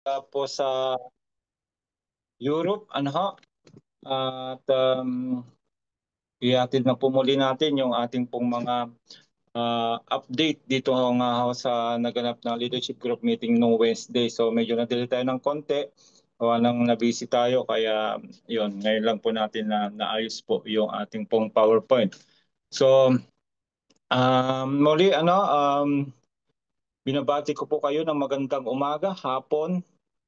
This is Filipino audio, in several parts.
po sa Europe, ano ho, at ihatid na po muli natin yung ating pong mga update dito nga ho sa naganap na leadership group meeting noong Wednesday. So medyo na-delay tayo ng konti, gawa nang na-busy tayo, kaya yun, ngayon lang po natin na naayos po yung ating pong PowerPoint. So muli binabati ko po kayo ng magandang umaga, hapon,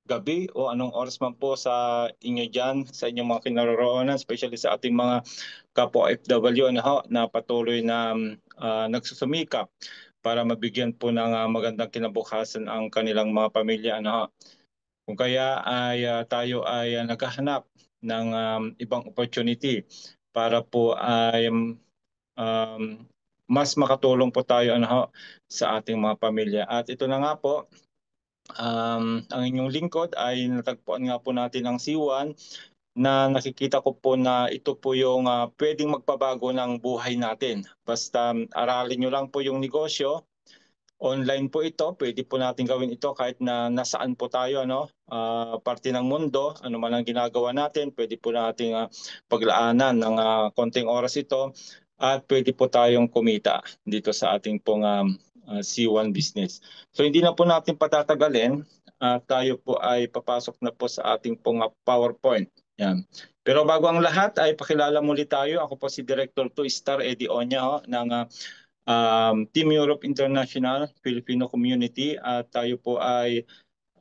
gabi o anong oras man po sa inyo dyan, sa inyong mga kinaroroonan, especially sa ating mga kapwa FW na patuloy na nagsusumikap para mabigyan po ng magandang kinabukasan ang kanilang mga pamilya. Kung kaya ay tayo ay naghahanap ng ibang opportunity para po ay mas makatulong po tayo sa ating mga pamilya. At ito na nga po, ang inyong lingkod ay natagpuan nga po natin ang C1 na nakikita ko po na ito po yung pwedeng magpabago ng buhay natin. Basta aralin nyo lang po yung negosyo. Online po ito, pwede po natin gawin ito kahit na nasaan po tayo, parte ng mundo, ano man ang ginagawa natin, pwede po nating paglaanan ng konting oras ito at pwede po tayong kumita dito sa ating pong C1 business. So hindi na po natin patatagalin, tayo po ay papasok na po sa ating pong PowerPoint. Yan. Pero bago ang lahat ay pakilala muli tayo. Ako po si Director 2 Star Eddie Onya ng Team Europe International Filipino Community, at tayo po ay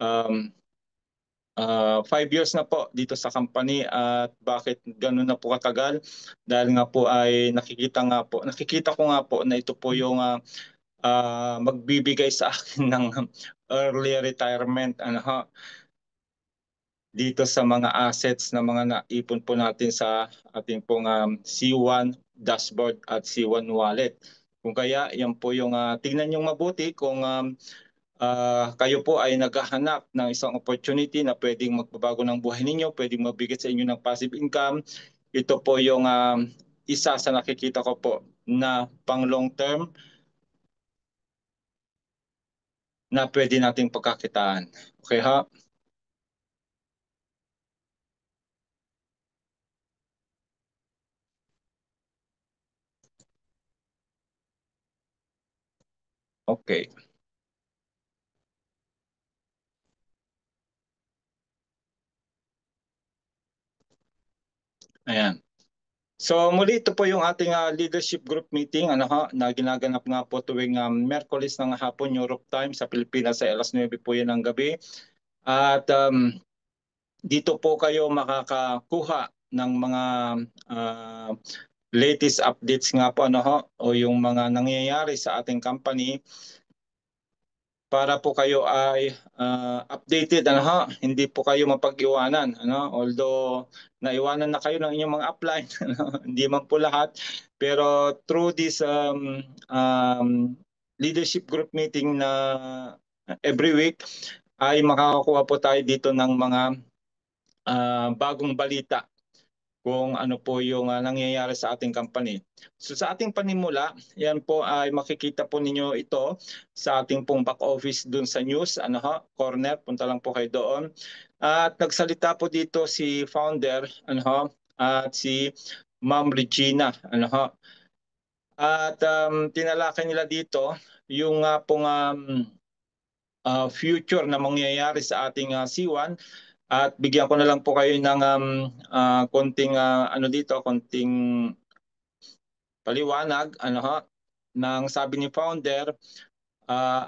5 years na po dito sa company. At bakit ganun na po katagal? Dahil nga po ay nakikita ko nga po na ito po yung magbibigay sa akin ng early retirement dito sa mga assets na mga naipon po natin sa ating pong C1 dashboard at C1 wallet. Kung kaya, yan po yung tingnan nyo mabuti kung kayo po ay naghahanap ng isang opportunity na pwedeng magbabago ng buhay ninyo, pwedeng mabigay sa inyo ng passive income. Ito po yung isa sa nakikita ko po na pang long term na pwede nating pagkakitaan. Okay ha? Okay. Ayan. So muli, ito po yung ating leadership group meeting na ginaganap nga po tuwing Miyerkules ng hapon Europe time, sa Pilipinas sa alas 9 po yan ng gabi. At dito po kayo makakakuha ng mga uh, latest updates nga po o yung mga nangyayari sa ating company, para po kayo ay updated hindi po kayo mapag-iwanan although naiwanan na kayo ng inyong mga upline hindi man po lahat, pero through this leadership group meeting na every week ay makakakuha po tayo dito ng mga bagong balita kung ano po yung nangyayari sa ating company. So sa ating panimula, yan po ay makikita po ninyo ito sa ating pong back office dun sa news, corner, punta lang po kayo doon. At nagsalita po dito si founder, at si Ma'am Regina, At tinalakay nila dito yung pong future na mangyayari sa ating C1. At bigyan ko na lang po kayo ng konting konting paliwanag nang sabi ni founder,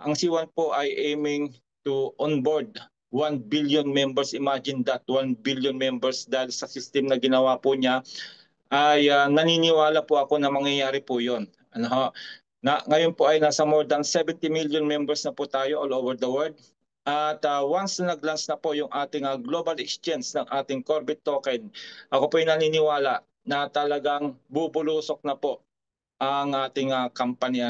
ang C1 po ay aiming to onboard 1 billion members. Imagine that, 1 billion members, dahil sa system na ginawa po niya ay naniniwala po ako na mangyayari po 'yon. Ngayon po ay nasa more than 70 million members na po tayo all over the world. At once na nag-launch na po yung ating global exchange ng ating Corbit token, ako po ay naniniwala na talagang bubulusok na po ang ating company.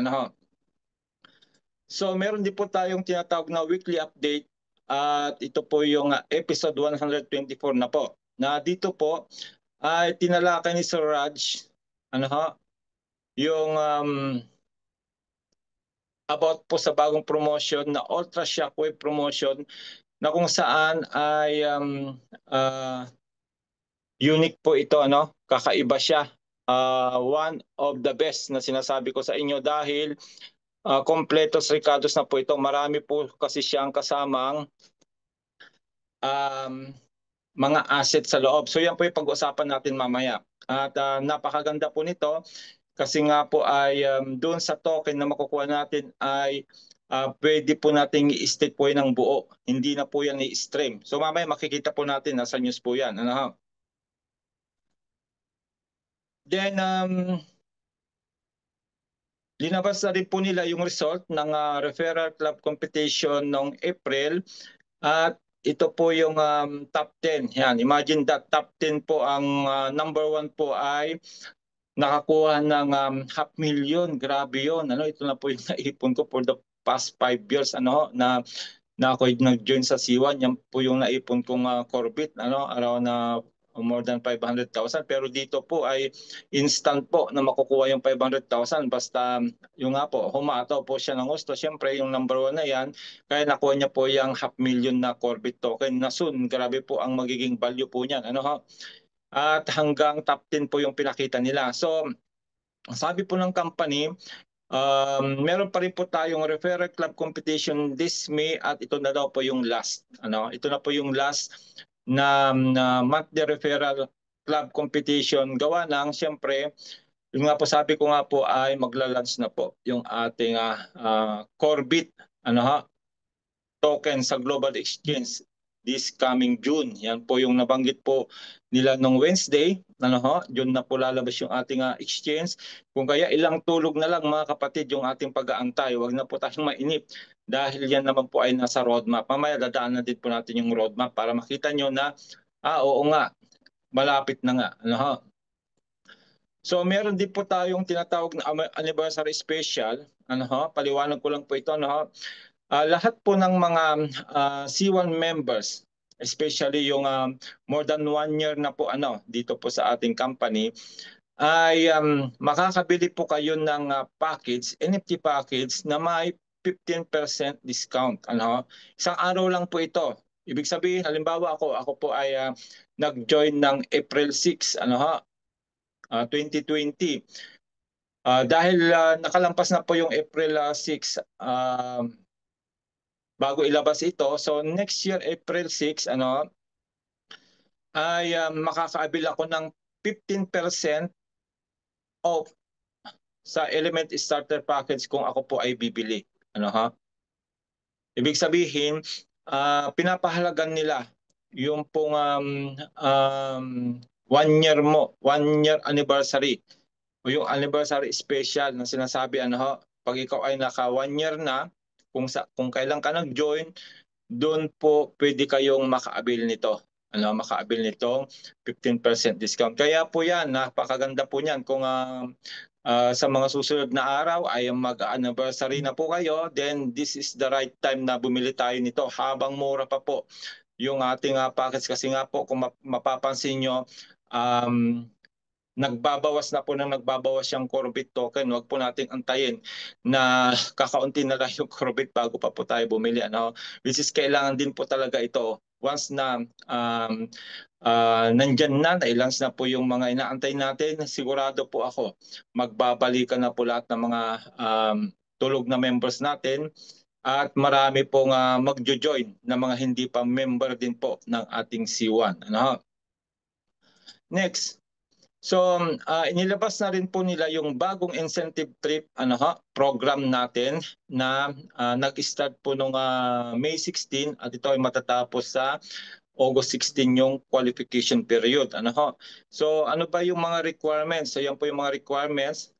So meron din po tayong tinatawag na weekly update, at ito po yung episode 124 na po. Na dito po ay tinalakay ni Sir Raj yung about po sa bagong promotion na Ultra Shockwave promotion na kung saan ay unique po ito, ano? Kakaiba siya. One of the best na sinasabi ko sa inyo dahil kompletos Ricardos na po ito. Marami po kasi siyang kasamang um, mga assets sa loob. So yan po yung pag-usapan natin mamaya. At napakaganda po nito kasi nga po ay doon sa token na makukuha natin ay pwede po nating i-stake po yan ng buo. Hindi na po yan i-stream. So mamaya makikita po natin, nasa news po yan. Ano ha? Then, linabas na rin po nila yung result ng referral club competition noong April. At ito po yung top 10. Yan, imagine that top 10 po ang number 1 po ay nakakuha ng 500,000. Grabe yun. Ano, ito na po yung naipon ko for the past 5 years na ako nag-join sa C1. Yan po yung naipon kong Corbit, ano, around na more than 500,000. Pero dito po ay instant po na makukuha yung 500,000. Basta yung nga po, humataw po siya ng gusto. Siyempre, yung number 1 na yan, kaya nakuha niya po yung 500,000 na Corbit token na soon. Grabe po ang magiging value po niyan. Ano ha? At hanggang top 10 po yung pinakita nila. So, sabi po ng company, meron pa rin po tayong referral club competition this May at ito na daw po yung last. Ano, ito na po yung last na monthly referral club competition. Gawa ng siyempre, yung nga po sabi ko nga po ay magla-launch na po yung ating Corbit ano ha, token sa Global Exchange this coming June. Yan po yung nabanggit po nila nung Wednesday. Ano ho, June na po lalabas yung ating exchange. Kung kaya ilang tulog na lang mga kapatid yung ating pag-aantay. Huwag na po tayong mainip dahil yan naman po ay nasa roadmap. Mamaya dadaan na din po natin yung roadmap para makita nyo na oo nga, malapit na nga. Ano ho? So meron din po tayong tinatawag na anniversary special. Ano ho? Paliwanag ko lang po ito. Ano ho? Lahat po ng mga C1 members, especially yung more than 1 year na po dito po sa ating company, ay makakabili po kayo ng package, NFT package na may 15% discount. Ano? Isang araw lang po ito. Ibig sabihin, halimbawa ako po ay nag-join ng April 6, 2020. Dahil nakalampas na po yung April 6, bago ilabas ito. So next year, April 6, ay makakaabil ako ng 15% off sa Element Starter Package kung ako po ay bibili. Ano ha? Ibig sabihin, pinapahalagan nila yung pong 1 year mo, 1 year anniversary o yung anniversary special na sinasabi pag ikaw ay naka 1 year na, kung kailan ka nag-join, doon po pwede kayong makaabil nito. Makaabil nitong 15% discount. Kaya po yan, napakaganda po niyan. Kung sa mga susunod na araw ay mag-anniversary na po kayo, then this is the right time na bumili tayo nito habang mura pa po yung ating package. Kasi nga po, kung mapapansin nyo, nagbabawas yung Corbit token. Huwag po nating antayin na kakaunti na lang yung Corbit bago pa po tayo bumili. Which is kailangan din po talaga ito. Once na nandyan na, na-launch na po yung mga inaantay natin, sigurado po ako, magbabalikan na po lahat ng mga tulog na members natin at marami pong magjo-join na mga hindi pa member din po ng ating C1. Next. So, inilabas na rin po nila yung bagong incentive trip program natin na nag-start po nung May 16 at ito ay matatapos sa August 16 yung qualification period. So, ano ba yung mga requirements? So, yan po yung mga requirements.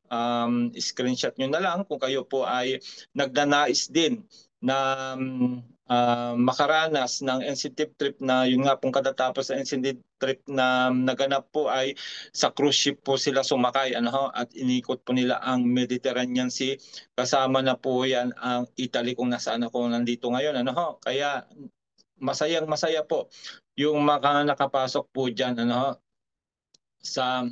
Screenshot nyo na lang kung kayo po ay nagnanais din na makaranas ng incentive trip na yun nga pong katatapos sa incentive trip na naganap po ay sa cruise ship po sila sumakay at inikot po nila ang Mediterranean Sea. Kasama na po yan ang Italy kung nasaan ako nandito ngayon. Kaya masayang masaya po yung mga nakapasok po dyan sa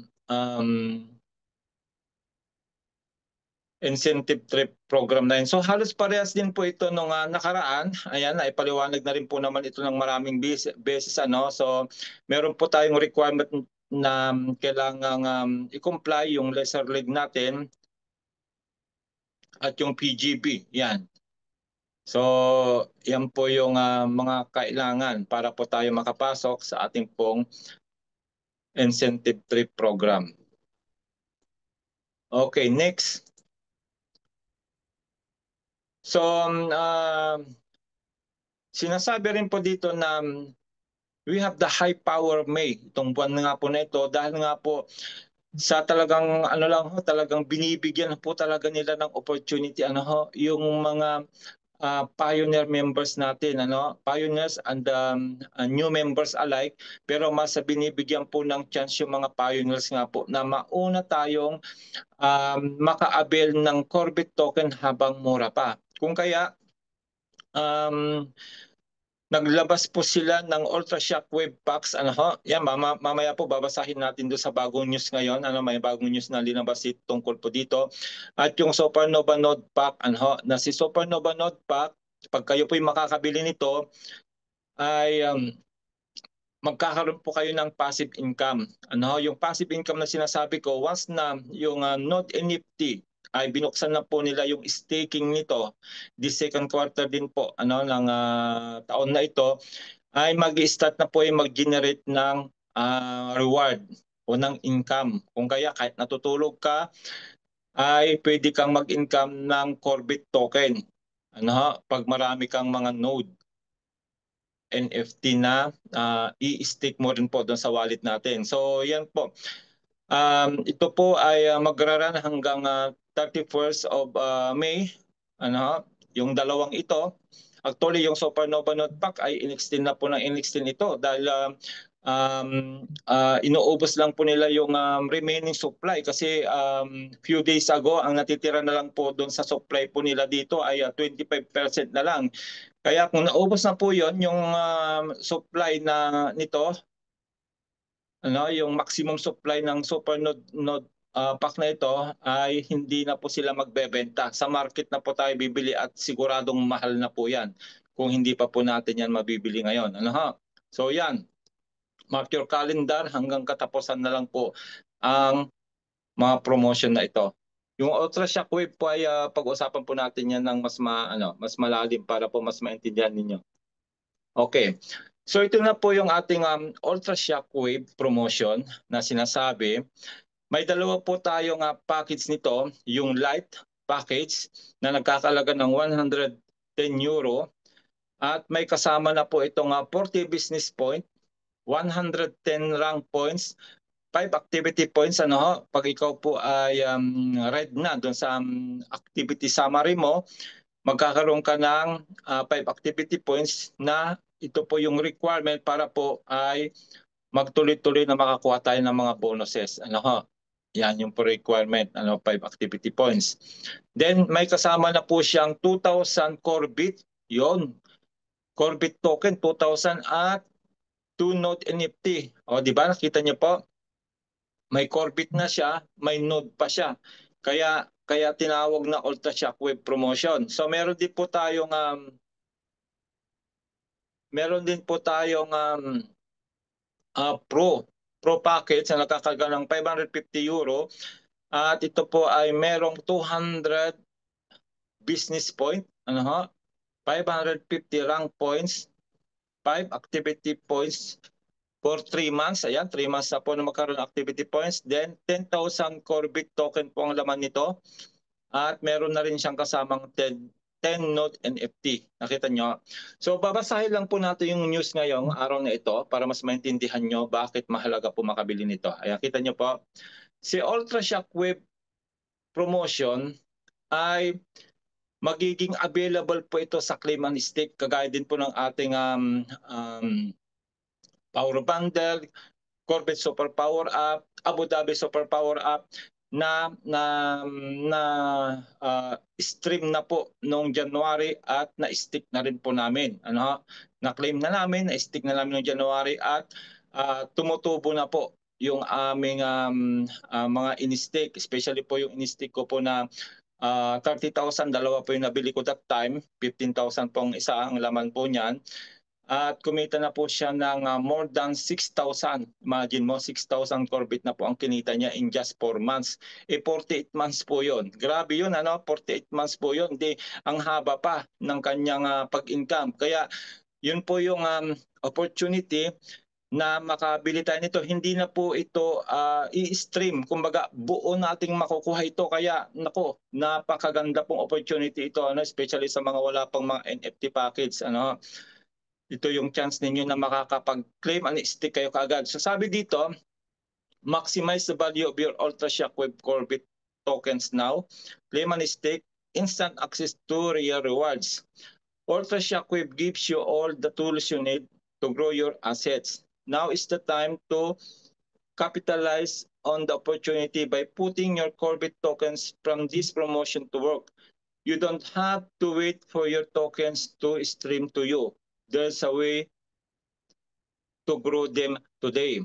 incentive trip program na yun. So halos parehas din po ito nung nakaraan. Ayan, naipaliwanag na rin po naman ito ng maraming beses, ano. So meron po tayong requirement na kailangang i-comply yung lesser leg natin at yung PGB. Yan. So yan po yung mga kailangan para po tayo makapasok sa ating pong incentive trip program. Okay, next. So sinasabi rin po dito na we have the high power May itong buwan nga po na ito dahil nga po sa talagang ano lang ho, talagang binibigyan po talaga nila ng opportunity ano ho, yung mga pioneer members natin, ano, pioneers and new members alike, pero mas binibigyan po ng chance yung mga pioneers nga po na mauna tayong maka-avail ng Corvette token habang mura pa. Kung kaya naglabas po sila ng Ultra Shockwave Packs. Ano ho? Yan, mamaya po babasahin natin doon sa bagong news ngayon. Ano, may bagong news na linabas tungkol po dito. At yung Supernova Node Pack, ano ho? Na si Supernova Node Pack, pag kayo po yung makakabili nito, ay magkakaroon po kayo ng passive income. Ano, yung passive income na sinasabi ko, once na yung Node NFT ay binuksan na po nila yung staking nito this second quarter din po ano ng taon na ito, ay mag-start na po yung mag-generate ng reward o ng income. Kung kaya kahit natutulog ka, ay pwede kang mag-income ng Corvette token. Ano, pag marami kang mga node NFT na i-stake mo rin po doon sa wallet natin. So yan po. Ito po ay magra-run hanggang 31st of May. Ano, yung dalawang ito. Actually, yung Supernova Node Pack ay in-extend na po ng in-extend ito dahil inuubos lang po nila yung remaining supply kasi few days ago ang natitira na lang po doon sa supply po nila dito ay 25% na lang. Kaya kung naubos na po yon yung supply na nito, ano, yung maximum supply ng Supernode pack na ito ay hindi na po sila magbebenta. Sa market na po tayo bibili at siguradong mahal na po yan kung hindi pa po natin yan mabibili ngayon. Ano ha? So yan, mark your calendar hanggang katapusan na lang po ang mga promotion na ito. Yung Ultra Shockwave po ay pag-usapan po natin yan ng mas malalim para po mas maintindihan ninyo. Okay. So ito na po yung ating Ultra Shockwave promotion na sinasabi. May dalawa po tayong package nito, yung light package na nagkakalaga ng 110 euro at may kasama na po itong 40 business point, 110 rank points, 5 activity points. Ano ho, pag ikaw po ay red na doon sa activity summary mo, magkakaroon ka ng 5 activity points na ito po yung requirement para po ay magtuloy-tuloy na makakuha tayo ng mga bonuses. Ano ho? Yan yung requirement, 5 activity points. Then may kasama na po siyang 2,000 Corvette. Yon. Corvette token 2,000 at 2 Node NFT. O di ba nakita niyo po? May Corvette na siya, may Node pa siya. Kaya tinawag na Ultra Shockwave promotion. So meron din po tayong Pro package na nakakaga ng 550 euro at ito po ay merong 200 business point, 550 rank points, 5 activity points for 3 months. Ayan, 3 months na po na magkaroon ng activity points. Then 10,000 Corvette token po ang laman nito. At meron na rin siyang kasamang 10 Node NFT. Nakita nyo? So babasahin lang po natin yung news ngayong araw na ito para mas maintindihan nyo bakit mahalaga po makabili nito. Ayan, kita nyo po. Si Ultra Shockwave promotion ay magiging available po ito sa claim and stake kagaya din po ng ating Power Bundle, Corvette Super Power Up, Abu Dhabi Super Power Up na stream na po noong January at na-stick na rin po namin. Na-claim na namin, na-stick na namin noong January at tumutubo na po yung aming mga in-stake, especially po yung in-stake ko po na 30,000, dalawa po yung nabili ko that time. 15,000 pong isa ang laman po niyan. At kumita na po siya ng more than 6,000. Imagine mo, 6,000 Corvette na po ang kinita niya in just 4 months. 48 months po yun. Grabe yun, 48 months po yun. Hindi, ang haba pa ng kanyang pag-income. Kaya yun po yung opportunity na makabili tayo nito. Hindi na po ito i-stream. Kumbaga, buo nating makukuha ito. Kaya, nako, napakaganda pong opportunity ito, especially sa mga wala pang mga NFT package. Ito yung chance ninyo na makakapag-claim and stick kayo kaagad. So sabi dito, maximize the value of your Ultra Shockwave Corvette tokens now. Claim and stick, instant access to real rewards. Ultra Shockwave gives you all the tools you need to grow your assets. Now is the time to capitalize on the opportunity by putting your Corvette tokens from this promotion to work. You don't have to wait for your tokens to stream to you. There's a way to grow them today.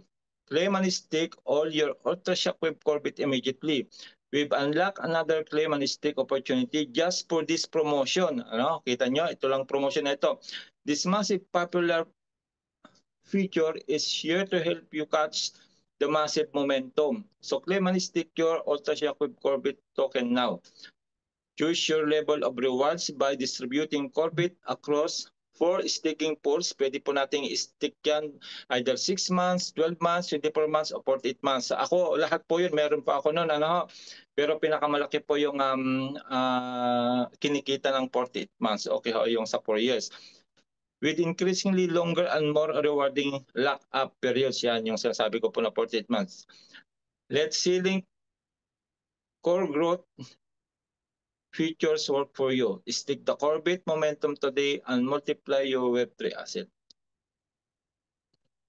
Claim and stick all your Ultra Shockwave Corvette immediately. We've unlocked another claim and stick opportunity just for this promotion. Kita nyo, ito lang promotion na ito. This massive popular feature is here to help you catch the massive momentum. So claim and stick your Ultra Shockwave Corvette token now. Choose your level of rewards by distributing Corvette across 4 staking pools. Pwede po nating i-stick yan either 6 months, 12 months, 24 months, o 48 months. Ako, lahat po yun, meron pa ako noon. Pero pinakamalaki po yung kinikita ng 48 months. Okay, yung sa 4 years. With increasingly longer and more rewarding lock-up periods, yan yung sinasabi ko po na 48 months. Let's see link core growth features work for you. Stick the Corvette momentum today and multiply your Web3 asset.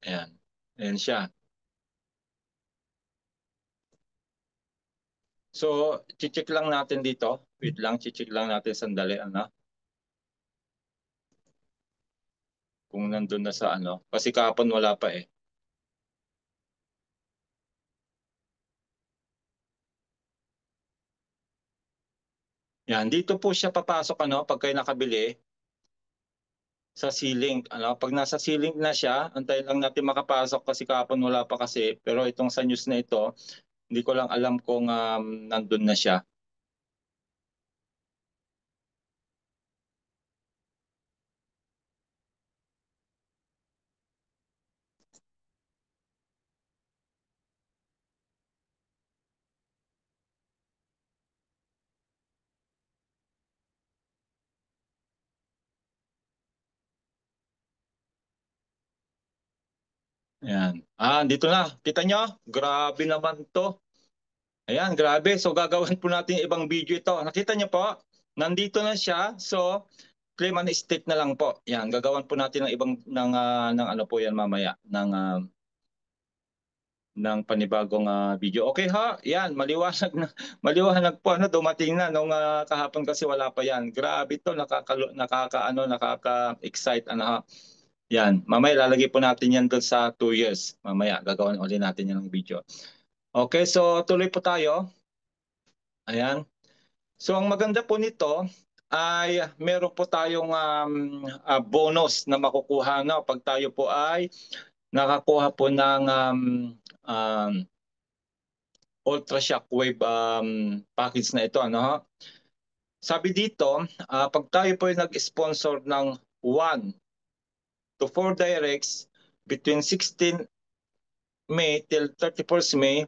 Ayan. Ayan siya. So, check lang natin dito. Wait lang, check lang natin sandali. Kung nandun na sa Kasi kahapon wala pa eh. Yan, dito po siya papasok pag kayo nakabili sa ceiling. Pag nasa ceiling na siya, antayin lang natin makapasok kasi kahapon wala pa kasi. Pero itong sa news na ito, hindi ko lang alam kung nandun na siya. Ayan. Dito na. Kita nyo? Grabe naman to. Ayan, grabe. So gagawin po natin ibang video ito. Nakita nyo po? Nandito na siya. So claim and stick na lang po. Yan, gagawan po natin ng ibang ng ano po yan mamaya ng panibagong video. Okay ha? Yan, maliwanag na maliwanag po dumating na nung kahapon kasi wala pa yan. Grabe to, nakaka-excite Yan, mamaya lalagay po natin yan doon sa 2 years. Mamaya gagawin ulit natin yan ng video. Okay, so tuloy po tayo. Ayan. So ang maganda po nito ay meron po tayong bonus na makukuha pag tayo po ay nakakuha po ng Ultra Shockwave package na ito. Sabi dito, pag tayo po ay nag-sponsor ng 1 to 4 directs between 16 May till 31st May,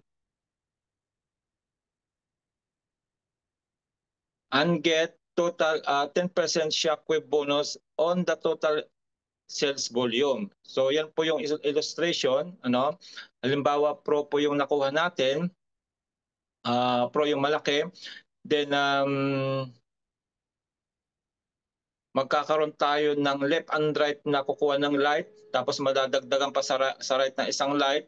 and get total 10% Shockwave bonus on the total sales volume. So yan po yung illustration. Halimbawa, Pro po yung nakuha natin. Pro yung malaki. Then magkakaroon tayo ng left and right na kukuha ng light. Tapos madadagdagan pa sa right na isang light.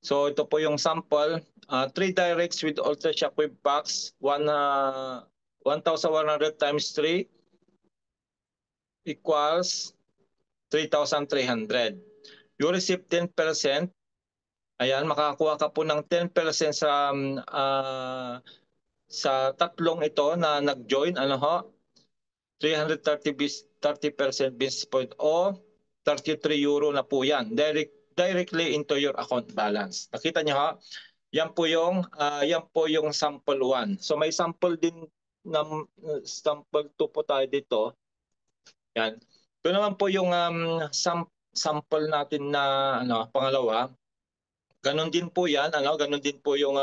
So ito po yung sample. 3 directs with Ultra Shockwave packs. 1,100 times 3 equals 3,300. You receive 10%. Ayan, makakakuha ka po ng 10% sa sa tatlong ito na nag-join, ano ho, 30% basis point o 33 euro na po yan. Directly into your account balance. Nakita niyo ha? Yan po yung sample 1. So may sample din na sample 2 po tayo dito. Yan. Ito naman po yung sample natin na pangalawa. Ganon din po yan, ganon din po yung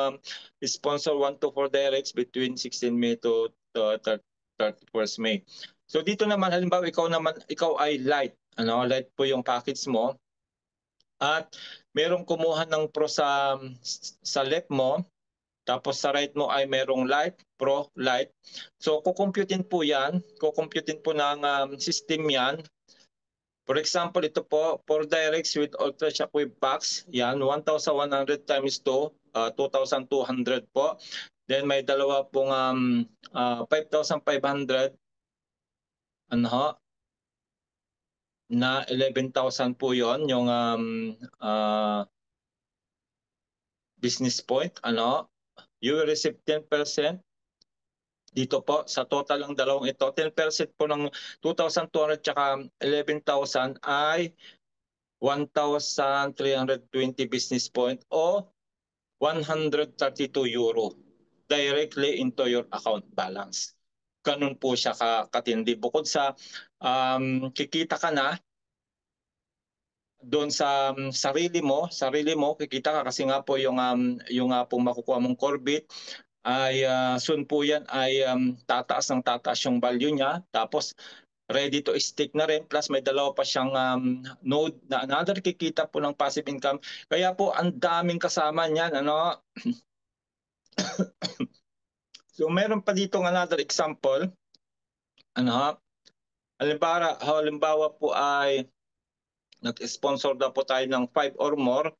sponsor 1 to 4 directs between 16 May to 31st May. So dito naman halimbawa ikaw ay light, light po yung package mo. At merong kumuha ng pro sa left mo, tapos sa right mo ay merong light, pro, light. So kukumputin po yan, kukumputin po ng system yan. For example, ito po, 4 directs with ultra shockwave packs. Yan, 1,100 times 2, 2,200 po. Then may dalawa pong 5,500 na 11,000 po yon yung business point. You will receive 10%. Dito po, sa total ng dalawang ito, 10% po ng 2,200 tsaka 11,000 ay 1,320 business point o 132 euro directly into your account balance. Ganun po siya katindi. Bukod sa kikita ka na doon sa sarili mo, kikita ka kasi nga po yung pong makukuha mong Corbit ay soon po yan ay tataas yung value niya. Tapos ready to stick na rin, plus may dalawa pa siyang node na another kikita po ng passive income. Kaya po ang daming kasama niyan, So meron pa dito another example. Halimbawa po ay nag-sponsor na po tayo ng 5 or more.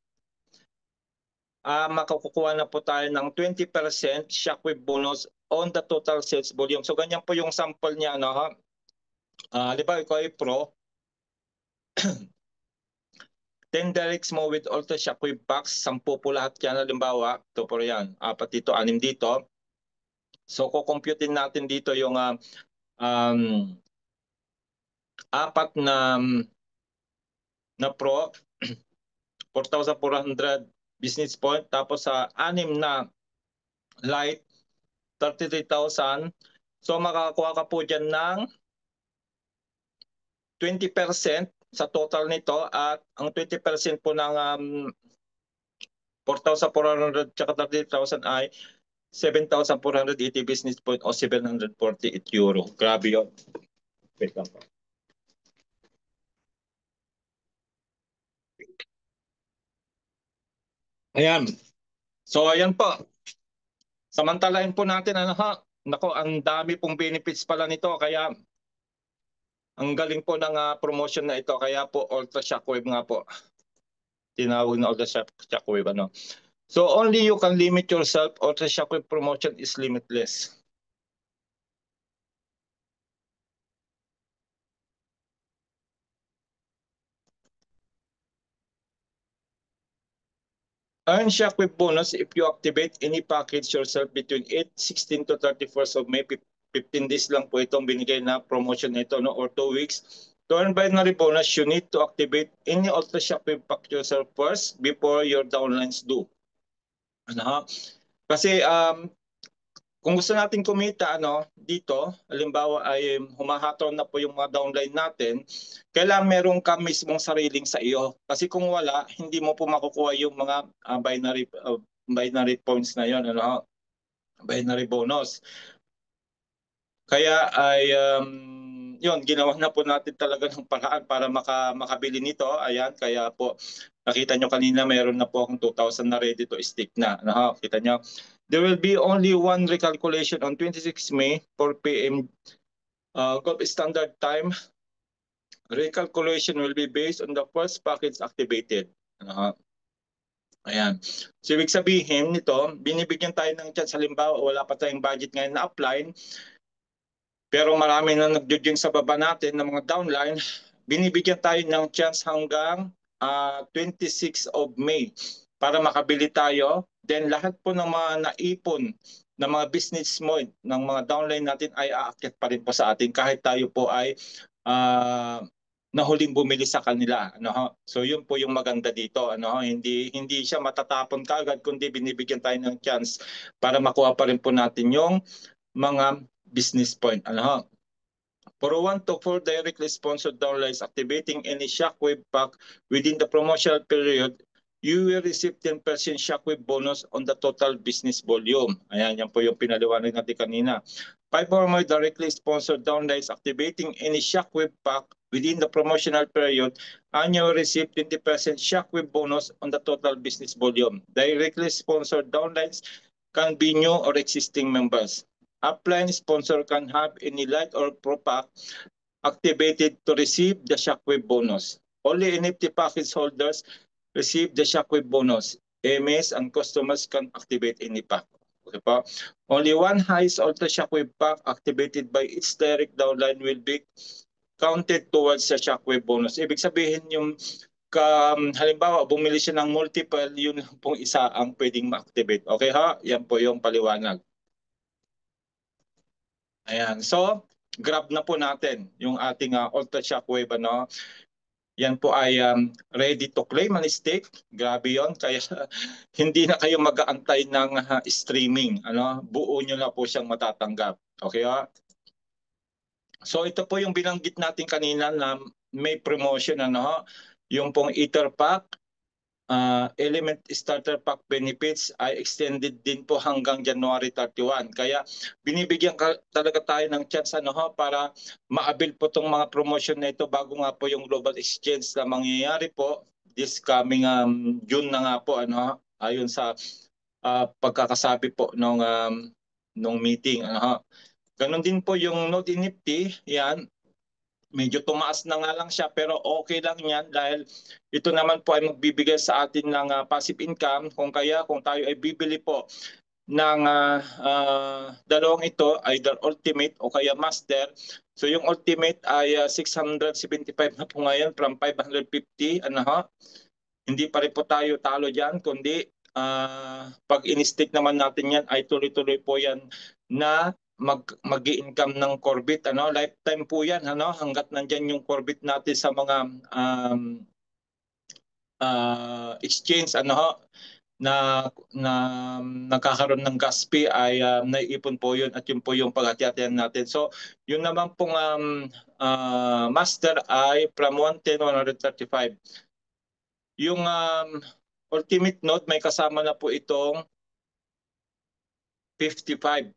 Makukuha na po tayo ng 20% shockwave bonus on the total sales volume. So ganyan po yung sample niya, halimbawa ikaw ay pro, 10 directs mo with ultra shockwave packs, 10 po lahat yan halimbawa. Ito po yan, 4 dito, 6 dito. So kukumputin natin dito yung 4 na pro, 4,400 business point. Tapos sa 6 na light, 33,000. So makakakuha ka po dyan ng 20% sa total nito, at ang 20% po ng 4,400 tsaka 30,000 ay 7,480 business point o 748 euro. Grabe yun. Wait lang po. Ayan. So ayan po. Samantalahin po natin, nako, ang dami pong benefits pala nito, kaya ang galing po ng promotion na ito. Kaya po ultra shockwave nga po. Tinawag na ultra shockwave, So only you can limit yourself. Ultra shockwave promotion is limitless. Earn shockwave bonus if you activate any package yourself between 16 to 31st of May. 15 days lang po itong binigay na promotion na ito, or 2 weeks. To earn binary bonus, you need to activate any ultra shockwave pack yourself first before your downlines do. Kasi kung gusto natin kumita dito, halimbawa ay humahatol na po yung mga downline natin, kailangan meron ka mismong sariling sa iyo. Kasi kung wala, hindi mo po makukuha yung mga binary points na yon, binary bonus. Kaya ay yun, ginawa na po natin talaga ng paraan para makabili nito. Ayan, kaya po nakita nyo kanina mayroon na po akong 2,000 na ready to stick na. Kita nyo, there will be only one recalculation on 26 May 4 p.m. Gulf Standard Time. Recalculation will be based on the first package activated. Ayan. So ibig sabihin nito, binibigyan tayo ng chance. Halimbawa, wala pa tayong budget ngayon na apply, pero marami na nag-join sa baba natin ng mga downline. Binibigyan tayo ng chance hanggang 26 of May para makabili tayo then lahat po ng mga naipon ng mga business mo, ng mga downline natin ay aakyat pa rin po sa atin kahit tayo po ay nahuling bumili sa kanila, ano ho. So yun po yung maganda dito, ano ho, hindi siya matatapon kaagad kundi binibigyan tayo ng chance para makuha pa rin po natin yung mga business point, ano ho. For 1 to 4 directly sponsored downlines activating any shockwave pack within the promotional period, you will receive 10% shockwave bonus on the total business volume. Ayan, yan po yung pinaliwanag natin kanina. 5 or more directly sponsored downlines activating any shockwave pack within the promotional period, and you will receive 20% shockwave bonus on the total business volume. Directly sponsored downlines can be new or existing members. Upline sponsor can have any light or pro pack activated to receive the shockwave bonus. Only NFT package holders receive the shockwave bonus. AMS and customers can activate any pack. Okay po? Only one highest ultra shockwave pack activated by its direct downline will be counted towards the shockwave bonus. Ibig sabihin yung halimbawa bumili siya ng multiple, yun pong isa ang pwedeng ma-activate. Okay ha? Yan po yung paliwanag. Ayan. So, grab na po natin yung ating Ultra Shockwave. Ano? Yan po ay ready to claim ang stake. Grabe yon. Kaya hindi na kayo mag-aantay ng streaming. Ano? Buo nyo na po siyang matatanggap. Okay ha? So ito po yung binanggit natin kanina na may promotion. Ano? Yung pong Ether Pack. Element Starter Pack benefits ay extended din po hanggang January 31. Kaya binibigyan talaga tayo ng chance para ma-avail po itong mga promotion na ito bago nga po yung Global Exchange na mangyayari po this coming June na nga po ayon sa pagkakasabi po nung meeting. Ganon din po yung Node NFT, yan. Medyo tumaas na nga lang siya pero okay lang yan dahil ito naman po ay magbibigay sa atin ng passive income kung tayo ay bibili po ng dalawang ito, either ultimate o kaya master. So yung ultimate ay 675 na po ngayon from 550. Hindi pa rin po tayo talo dyan kundi pag in-stick naman natin yan ay tuloy-tuloy po yan na mag-i-income ng Corbit. Lifetime po yan hanggat nandyan yung Corbit natin sa mga exchange na nagkakaroon ng gas fee ay naiipon po yun at yun po yung paghati-hatian natin. So yun naman pong master ay from 110 135. Yung ultimate node may kasama na po itong 55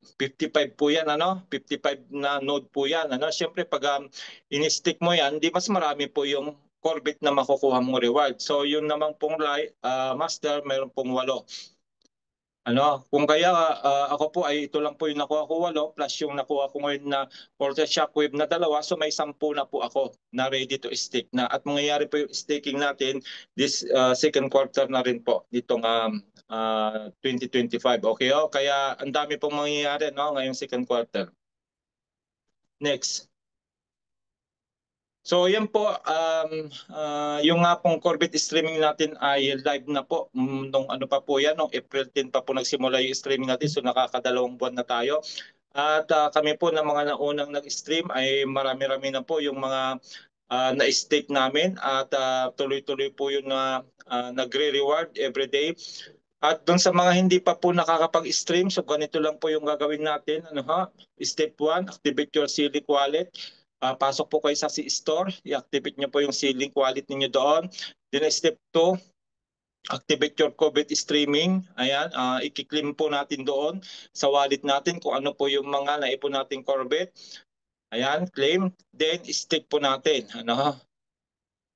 po yan 55 na node po yan Siyempre pag in-stick mo yan di mas marami po yung Corbit na makukuha mong reward. So yun naman pong master mayroon pong 8. Kung kaya ako po ay ito lang po yung nakuha ko 8 plus yung nakuha ko ngayon na Ultra Shockwave na 2, so may 10 na po ako na ready to stake na at mangyayari po yung staking natin this second quarter na rin po nitong 2025. Okay kaya ang dami pong mangyayari ngayong second quarter. Next. So yan po, yung nga pong Corbit streaming natin ay live na po. Nung pa po yan, nung April 10 pa po nagsimula yung streaming natin. So nakakadalawang buwan na tayo. At kami po na mga naunang nag-stream ay marami-rami na po yung mga na-stake namin. At tuloy-tuloy po yung nagre-reward everyday. At doon sa mga hindi pa po nakakapag-stream, so ganito lang po yung gagawin natin. Step 1, activate your C-Link wallet. Pasok po kayo sa C-Store, i-activate nyo po yung C-Link wallet ninyo doon. Then step 2, activate your Corbit streaming. Ayan, i-claim po natin doon sa wallet natin kung ano po yung mga naipon nating Corbit. Ayan, claim. Then stake po natin.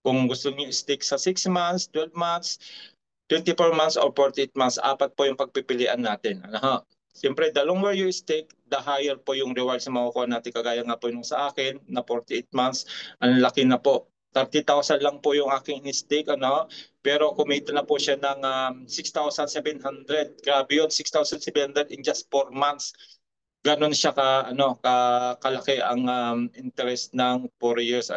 Kung gusto niyo stake sa 6 months, 12 months, 24 months or 48 months, 4 po yung pagpipilian natin. Siyempre, the longer you stake, the higher po yung rewards na makukuha natin. Kagaya nga po yung sa akin na 48 months, ang laki na po. 30,000 lang po yung aking stake, pero kumita na po siya ng 6,700. Grabe yun, 6,700 in just 4 months. Ganon siya kalaki ang interest ng 4 years.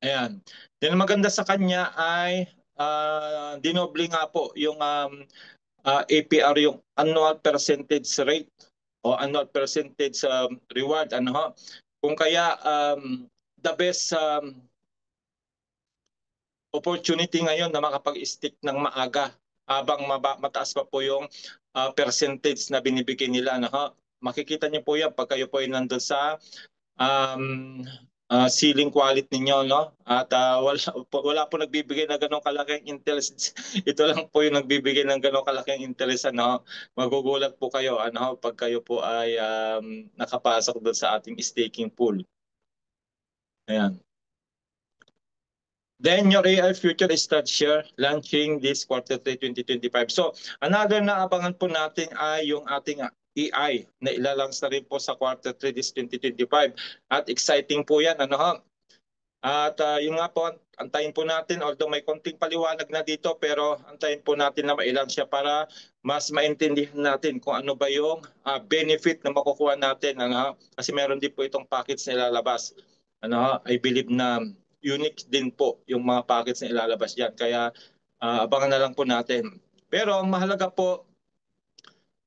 Ayan. Then maganda sa kanya ay dinoble nga po yung APR, yung annual percentage rate o annual percentage reward, ano ho. Kung kaya the best opportunity ngayon na makapag-stick ng maaga habang mataas pa po yung percentage na binibigay nila, ano ho. Makikita niyo po yan pag kayo po ay nandun sa ceiling quality ninyo, no? At wala po nagbibigay na ganong kalaking interest. Ito lang po yung nagbibigay ng ganong kalaking interest, ano? Magugulat po kayo, ano, pag kayo po ay nakapasok doon sa ating staking pool. Ayan. Then your AI future start share launching this quarter 3 2025. So another na abangan po natin ay yung ating AI na ilalunch na rin po sa quarter 3 this 2025. At exciting po yan, ano ho? At yung nga po, antayin po natin, although may konting paliwanag na dito, pero antayin po natin na mailan siya para mas maintindihan natin kung ano ba yung benefit na makukuha natin. Ano? Kasi meron din po itong package na ilalabas. Ano? I believe na unique din po yung mga package na ilalabas dyan. Kaya abangan na lang po natin. Pero ang mahalaga po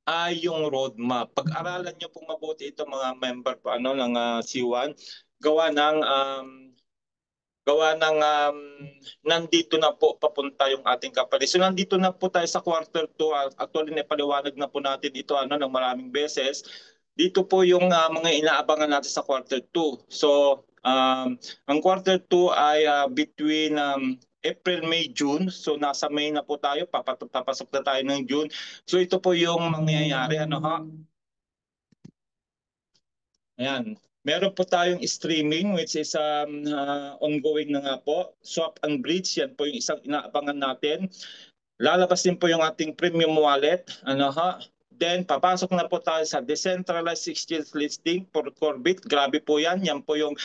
ay yung roadmap. Pag-aralan nyo pong mabuti ito mga member po ng C1, gawa ng nandito na po papunta yung ating kapalit. So nandito na po tayo sa quarter 2. Actually, napaliwanag na po natin ito ng maraming beses. Dito po yung mga inaabangan natin sa quarter 2. So ang quarter 2 ay between April, May, June. So nasa May na po tayo, papasok na tayo ng June. So ito po yung mangyayari, ano ha? Ayan. Meron po tayong streaming which is ongoing na nga po. Swap and Bridge, yan po yung isang inaabangan natin. Lalabas din po yung ating premium wallet. Ano ha? Then papasok na po tayo sa decentralized exchange listing for Corbit. Grabe po yan. Yan po yung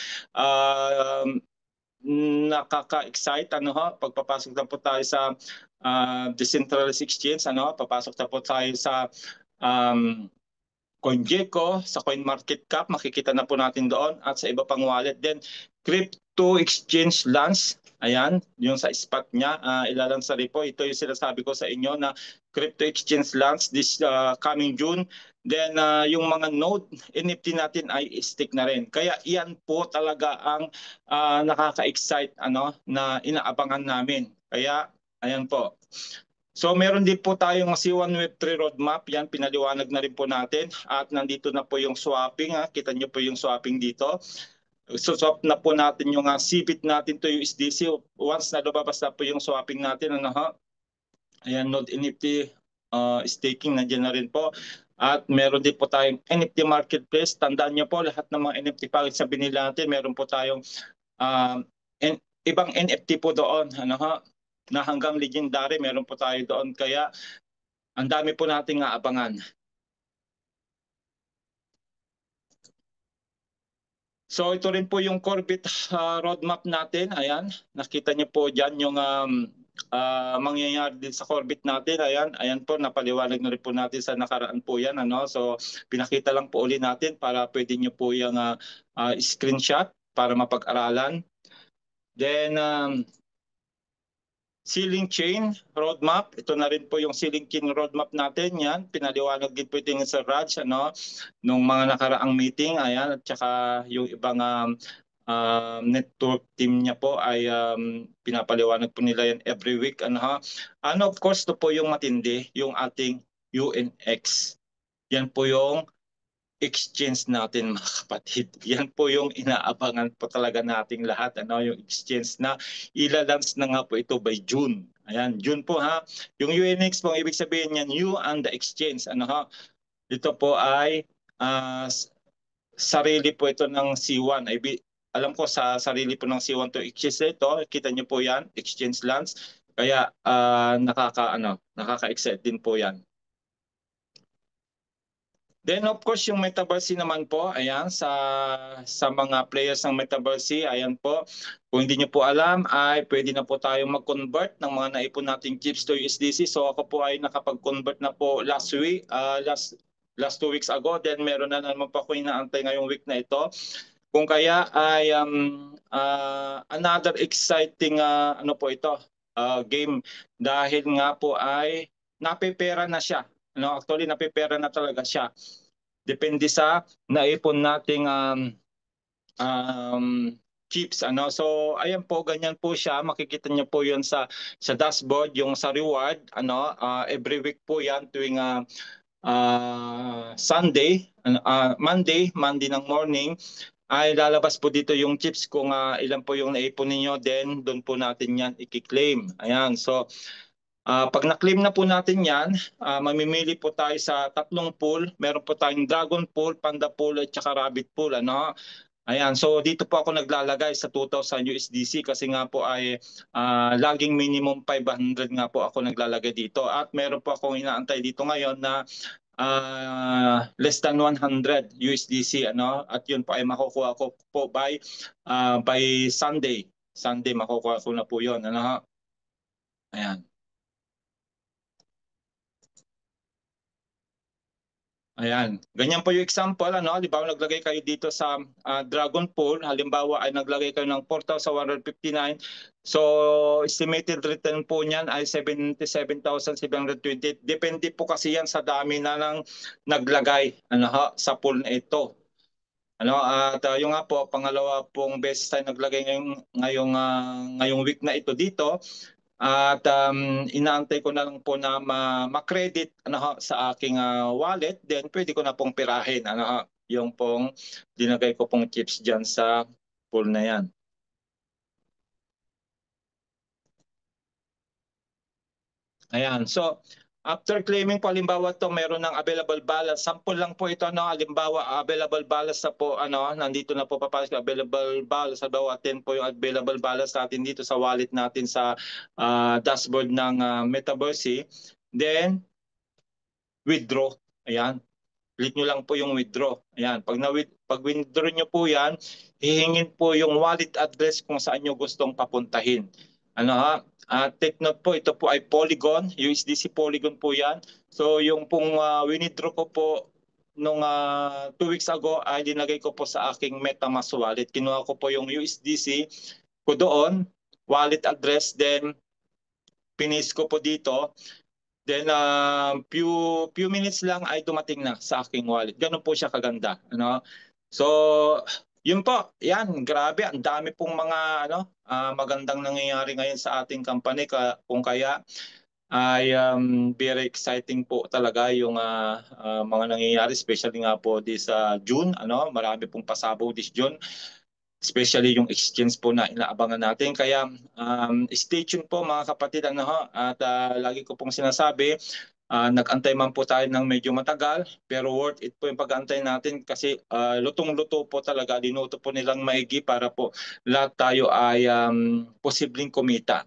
nakaka-excite. Ano ha? Pagpapasok na po tayo sa decentralized exchange. Ano ha? Papasok na po tayo sa CoinGecko, sa CoinMarketCap, makikita na po natin doon at sa iba pang wallet. Then, Crypto Exchange launch, ayan, yung sa spot niya, ilalunch na rin po. Ito yung sinasabi ko sa inyo na Crypto Exchange launch this coming June. Then, yung mga node NFT natin ay stick na rin. Kaya iyan po talaga ang nakaka-excite na inaabangan namin. Kaya, ayan po. So meron din po tayong C1 Web3 roadmap. Yan, pinaliwanag na rin po natin. At nandito na po yung swapping. Kita nyo po yung swapping dito. So swap na po natin yung CBIT natin to USDC. Once na lumabas na po yung swapping natin, ayan, Node NFT staking, nandiyan na rin po. At meron din po tayong NFT marketplace. Tandaan nyo po, lahat ng mga NFT package na binili natin, meron po tayong ibang NFT po doon. Na hanggang legendary, meron po tayo doon. Kaya ang dami po nating aabangan. So ito rin po yung Corbit roadmap natin. Ayan, nakita niyo po dyan yung mangyayari din sa Corbit natin. Ayan po, napaliwanag na rin po natin sa nakaraan po yan. So pinakita lang po uli natin para pwede niyo po yung screenshot para mapag-aralan. Then ceiling chain roadmap, ito na rin po yung ceiling chain roadmap natin. Yan, pinaliwanag din po ito sa Raj, nung mga nakaraang meeting. Ayan, at saka yung ibang network team niya po ay pinapaliwanag po nila yan every week. Of course, ito po yung matindi, yung ating UNX. Yan po yung exchange natin, mga kapatid. Yan po yung inaabangan po talaga nating lahat. Yung exchange na ilalunch na nga po ito by June. Ayan, June po ha. Yung UNX po, ibig sabihin yan, you and the exchange. Ito po ay sarili po ito ng C1. Alam ko sa sarili po ng C1 to exchange ito. Kita niyo po yan, exchange launch. Kaya nakaka-excite din po yan. Then of course yung Metaverse naman po, ayan, sa mga players ng Metaverse, ayan po. Kung hindi niyo po alam, ay pwede na po tayong mag-convert ng mga naipon nating chips to USDC. So ako po ay nakapag-convert na po last 2 weeks ago. Then meron na naman po ako inaantay ngayong week na ito. Kung kaya ay another exciting po ito. game dahil nga po ay napepera na siya. No, actually napepera na talaga siya. Depende sa naipon nating um, chips so ayan po, ganyan po siya, makikita niyo po 'yon sa dashboard, yung sa reward every week po 'yan tuwing Sunday, Monday ng morning ay lalabas po dito yung chips kung ilan po yung naipon ninyo, then doon po natin yan i-claim. Ayan, so pag na-claim na po natin yan, mamimili po tayo sa tatlong pool. Meron po tayong Dragon Pool, Panda Pool at saka Rabbit Pool. Ayan, so dito po ako naglalagay sa 2,000 USDC kasi nga po ay laging minimum 500 nga po ako naglalagay dito. At meron po akong inaantay dito ngayon na less than 100 USDC at yun po ay makukuha ko po by Sunday. Sunday makukuha ko na po yun Ayan. Ayan. Ganyan po yung example. Halimbawa, naglagay kayo dito sa Dragon Pool. Halimbawa, ay naglagay kayo ng 4,159. So, estimated return po niyan ay 77,720. Depende po kasi yan sa dami na nang naglagay sa pool na ito. At yung nga po, pangalawa pong beses tayo naglagay ngayong week na ito dito. At inaantay ko na lang po na ma-credit sa aking wallet, then pwede ko na pong pirahin yung pong dinagay ko pong chips diyan sa pool na yan. Ayan, so after claiming po, halimbawa to meron ng available balance. Sample lang po ito halimbawa available balance na po nandito na po papasok available balance. Halimbawa 10 po yung available balance natin dito sa wallet natin sa dashboard ng Metaverse. Then withdraw. Ayan. Click nyo lang po yung withdraw. Ayan. Pag withdraw nyo po yan, hihingin po yung wallet address kung saan nyo gustong papuntahin. Take note po, ito po ay Polygon, USDC Polygon po yan. So yung pong withdraw ko po nung 2 weeks ago ay dinagay ko po sa aking MetaMask wallet. Kinuha ko po yung USDC ko doon, wallet address, then pinis ko po dito. Then few minutes lang ay dumating na sa aking wallet. Ganun po siya kaganda. So, yun po. Yan, grabe. Ang dami pong mga magandang nangyayari ngayon sa ating company. Kung kaya ay very exciting po talaga yung mga nangyayari, especially nga po this June. Marami pong pasabog this June. Especially yung exchange po na inaabangan natin. Kaya stay tuned po mga kapatid. At lagi ko pong sinasabi, nag-antay man po tayo ng medyo matagal, pero worth it po yung pag-antay natin kasi lutong-luto po talaga, dinuto po nilang maigi para po lahat tayo ay posibleng kumita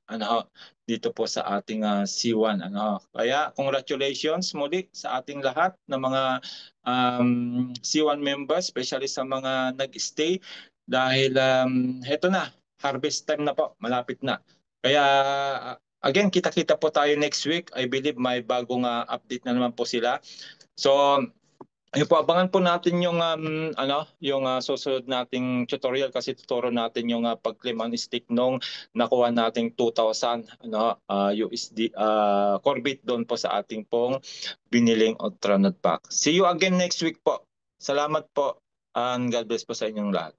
dito po sa ating C1. Kaya congratulations muli sa ating lahat ng mga C1 members, especially sa mga nag-stay dahil heto na, harvest time na po, malapit na. Kaya again, kita-kita po tayo next week. I believe may bagong update na naman po sila. So, ayun po, abangan po natin yung yung susunod nating tutorial kasi tuturo natin yung pag-claim on stake nung nakuha nating 2,000 USD Corbit doon po sa ating pong biniling Ultranode pack. See you again next week po. Salamat po and God bless po sa inyong lahat.